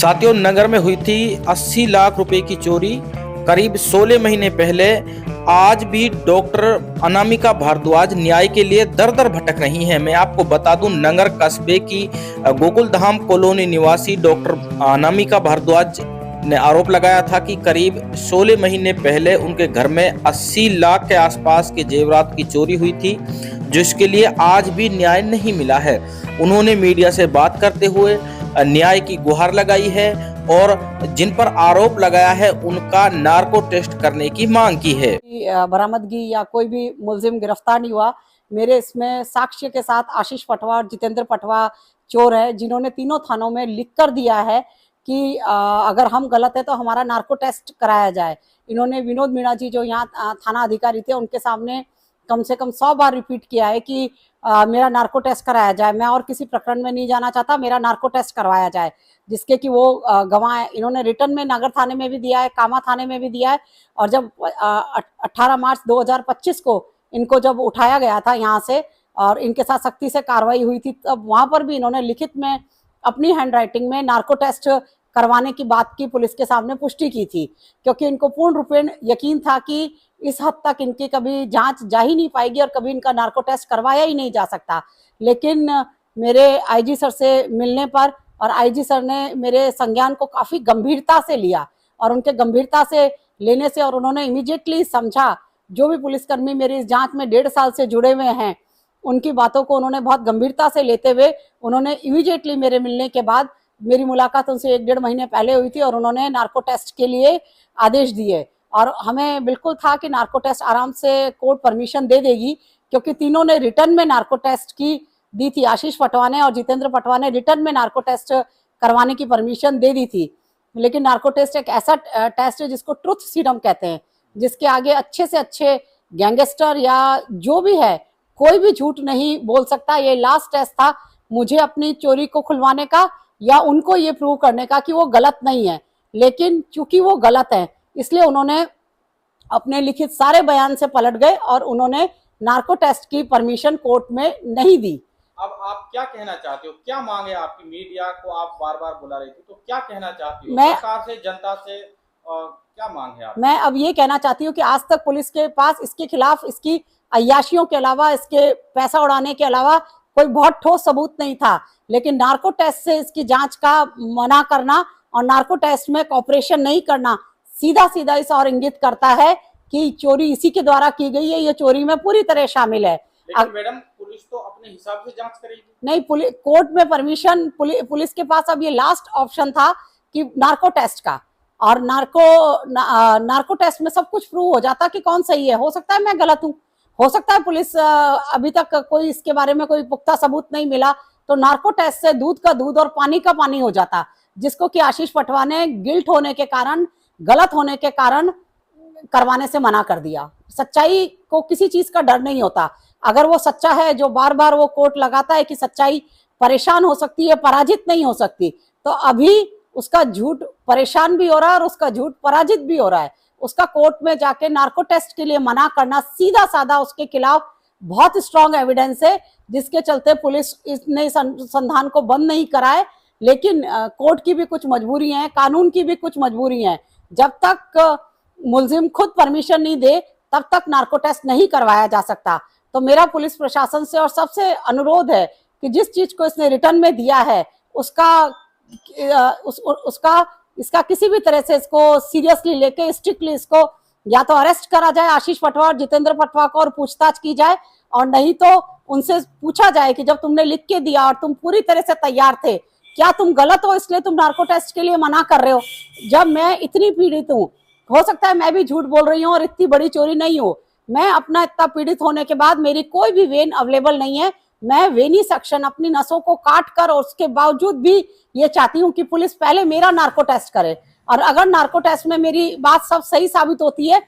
साथियों, नगर में हुई थी 80 लाख रुपए की चोरी करीब 16 महीने पहले। आज भी डॉक्टर अनामिका भारद्वाज न्याय के लिए दर दर भटक रही हैं। मैं आपको बता दूं, नगर कस्बे की गोकुल धाम कॉलोनी निवासी डॉक्टर अनामिका भारद्वाज ने आरोप लगाया था कि करीब 16 महीने पहले उनके घर में 80 लाख के आसपास के जेवरात की चोरी हुई थी, जिसके लिए आज भी न्याय नहीं मिला है। उन्होंने मीडिया से बात करते हुए न्याय की गुहार लगाई है और जिन पर आरोप लगाया है उनका नार्को टेस्ट करने की मांग की है। बरामदगी या कोई भी मुलजिम गिरफ्तार नहीं हुआ। मेरे इसमें साक्ष्य के साथ आशीष पटवा और जितेंद्र पटवा चोर है, जिन्होंने तीनों थानों में लिख कर दिया है कि अगर हम गलत है तो हमारा नार्को टेस्ट कराया जाए। इन्होंने विनोद मीणा जी जो यहाँ थाना अधिकारी थे उनके सामने कम से कम 100 बार रिपीट किया है कि मेरा नार्को टेस्ट कराया जाए, मैं और किसी प्रकरण में नहीं जाना चाहता, मेरा नार्को टेस्ट करवाया जाए, जिसके कि वो गवाह इन्होंने रिटर्न में नगर थाने में भी दिया है, कामा थाने में भी दिया है। और जब 18 मार्च 2025 को इनको जब उठाया गया था यहाँ से और इनके साथ सख्ती से कार्रवाई हुई थी, तब वहां पर भी इन्होंने लिखित में अपनी हैंडराइटिंग में नार्को टेस्ट करवाने की बात की पुलिस के सामने पुष्टि की थी, क्योंकि इनको पूर्ण रूपेण यकीन था कि इस हद तक इनकी कभी जांच जा ही नहीं पाएगी और कभी इनका नार्को टेस्ट करवाया ही नहीं जा सकता। लेकिन मेरे आईजी सर से मिलने पर और आईजी सर ने मेरे संज्ञान को काफी गंभीरता से लिया और उनके गंभीरता से लेने से और उन्होंने इमीडिएटली समझा, जो भी पुलिसकर्मी मेरी इस जांच में 1.5 साल से जुड़े हुए हैं उनकी बातों को उन्होंने बहुत गंभीरता से लेते हुए उन्होंने इमीडिएटली मेरे मिलने के बाद, मेरी मुलाकात उनसे 1-1.5 महीने पहले हुई थी और उन्होंने नार्को टेस्ट के लिए आदेश दिए। और हमें बिल्कुल था कि नार्को टेस्ट आराम से कोर्ट परमिशन दे देगी, क्योंकि तीनों ने रिटर्न में नार्को टेस्ट की दी थी। आशीष पटवा ने और जितेंद्र पटवा ने रिटर्न में नार्को टेस्ट करवाने की परमिशन दे दी थी। लेकिन नार्को टेस्ट एक ऐसा टेस्ट है जिसको ट्रुथ सीरम कहते हैं, जिसके आगे अच्छे से अच्छे गैंगस्टर या जो भी है कोई भी झूठ नहीं बोल सकता। ये लास्ट टेस्ट था मुझे अपनी चोरी को खुलवाने का या उनको ये प्रूव करने का कि वो गलत नहीं है। लेकिन चूंकि वो गलत है इसलिए उन्होंने अपने लिखित सारे बयान से पलट गए और उन्होंने नार्को टेस्ट की परमिशन कोर्ट में नहीं दी। अब आप क्या कहना चाहते हो, क्या मांग है आपकी? मीडिया को आप बार बार बुला रही थी, तो क्या कहना चाहती हो सरकार से, जनता से, क्या मांग है आप? मैं अब ये कहना चाहती हूँ कि आज तक पुलिस के पास इसके खिलाफ, इसकी अय्याशियों के अलावा, इसके पैसा उड़ाने के अलावा कोई बहुत ठोस सबूत नहीं था। लेकिन नार्को टेस्ट से इसकी जांच का मना करना और नार्को टेस्ट में कॉपरेशन नहीं करना सीधा सीधा इस और इंगित करता है कि चोरी इसी के द्वारा की गई है, ये चोरी में पूरी तरह शामिल है। लेकिन मैडम, पुलिस तो अपने हिसाब से जांच करेगी। नहीं, कोर्ट में परमिशन, पुलिस के पास अब ये लास्ट ऑप्शन था कि नार्को टेस्ट का, और नार्को टेस्ट में सब कुछ प्रूव हो जाता कि कौन सही है। हो सकता है मैं गलत हूँ, हो सकता है पुलिस अभी तक कोई इसके बारे में कोई पुख्ता सबूत नहीं मिला, तो नार्को टेस्ट से दूध का दूध और पानी का पानी हो जाता, जिसको कि आशीष पटवा ने गिल्ट होने के कारण, गलत होने के कारण करवाने से मना कर दिया। सच्चाई को किसी चीज का डर नहीं होता। अगर वो सच्चा है, जो बार बार वो कोर्ट लगाता है कि सच्चाई परेशान हो सकती है, पराजित नहीं हो सकती, तो अभी उसका झूठ परेशान भी हो रहा है और उसका झूठ पराजित भी हो रहा है। उसका कोर्ट में जाके नार्को टेस्ट के लिए मना करना सीधा साधा उसके खिलाफ बहुत स्ट्रॉन्ग एविडेंस है, जिसके चलते पुलिस ने इस अनुसंधान को बंद नहीं कराए। लेकिन कोर्ट की भी कुछ मजबूरी है, कानून की भी कुछ मजबूरी है। जब तक मुलजिम खुद परमिशन नहीं दे तब तक नार्को टेस्ट नहीं करवाया जा सकता। तो मेरा पुलिस प्रशासन से और सबसे अनुरोध है कि जिस चीज को इसने रिटर्न में दिया है इसका किसी भी तरह से इसको सीरियसली लेके स्ट्रिक्टली इसको या तो अरेस्ट करा जाए, आशीष पटवा और जितेंद्र पटवा को, और पूछताछ की जाए, और नहीं तो उनसे पूछा जाए कि जब तुमने लिख के दिया और तुम पूरी तरह से तैयार थे, क्या तुम गलत हो इसलिए तुम नार्को टेस्ट के लिए मना कर रहे हो? जब मैं इतनी पीड़ित हूँ, हो सकता है मैं भी झूठ बोल रही हूँ और इतनी बड़ी चोरी नहीं हो, मैं अपना इतना पीड़ित होने के बाद मेरी कोई भी वेन अवेलेबल नहीं है, मैं वेनी सेक्शन अपनी नसों को काट कर, और उसके बावजूद भी ये चाहती हूँ कि पुलिस पहले मेरा नार्को टेस्ट करे, और अगर नार्को टेस्ट में मेरी बात सब सही साबित होती है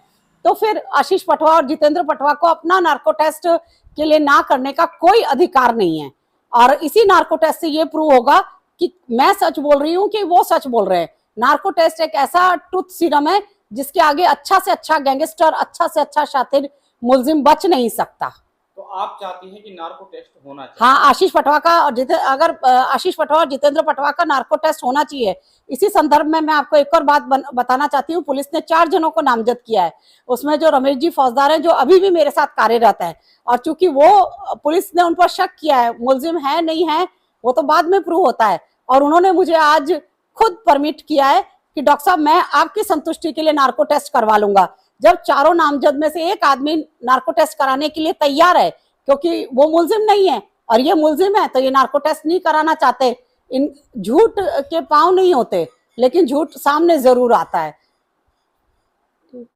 तो फिर आशीष पटवा और जितेंद्र पटवा को अपना नार्को टेस्ट के लिए ना करने का कोई अधिकार नहीं है। और इसी नार्को टेस्ट से ये प्रूव होगा कि मैं सच बोल रही हूँ कि वो सच बोल रहे हैं। नार्को टेस्ट एक ऐसा ट्रुथ सीरम है जिसके आगे अच्छा से अच्छा गैंगस्टर, अच्छा से अच्छा शातिर मुलजिम बच नहीं सकता। तो आप चाहती हैं कि नार्को टेस्ट होना चाहिए? हाँ, आशीष पटवा का और आशीष पटवा और जितेंद्र पटवा का नार्को टेस्ट होना चाहिए। इसी संदर्भ में मैं आपको एक और बात बताना चाहती हूँ। पुलिस ने 4 जनों को नामजद किया है। उसमें जो रमेश जी फौजदार हैं, जो अभी भी मेरे साथ कार्यरत है, और चूंकि वो पुलिस ने उन पर शक किया है, मुलजिम है नहीं है वो तो बाद में प्रूव होता है, और उन्होंने मुझे आज खुद परमिट किया है कि डॉक्टर साहब मैं आपकी संतुष्टि के लिए नार्को टेस्ट करवा लूंगा। जब चारों नामजद में से एक आदमी नार्को टेस्ट कराने के लिए तैयार है, क्योंकि वो मुलजिम नहीं है और ये मुलजिम है, तो ये नार्को टेस्ट नहीं कराना चाहते। इन झूठ के पांव नहीं होते, लेकिन झूठ सामने जरूर आता है।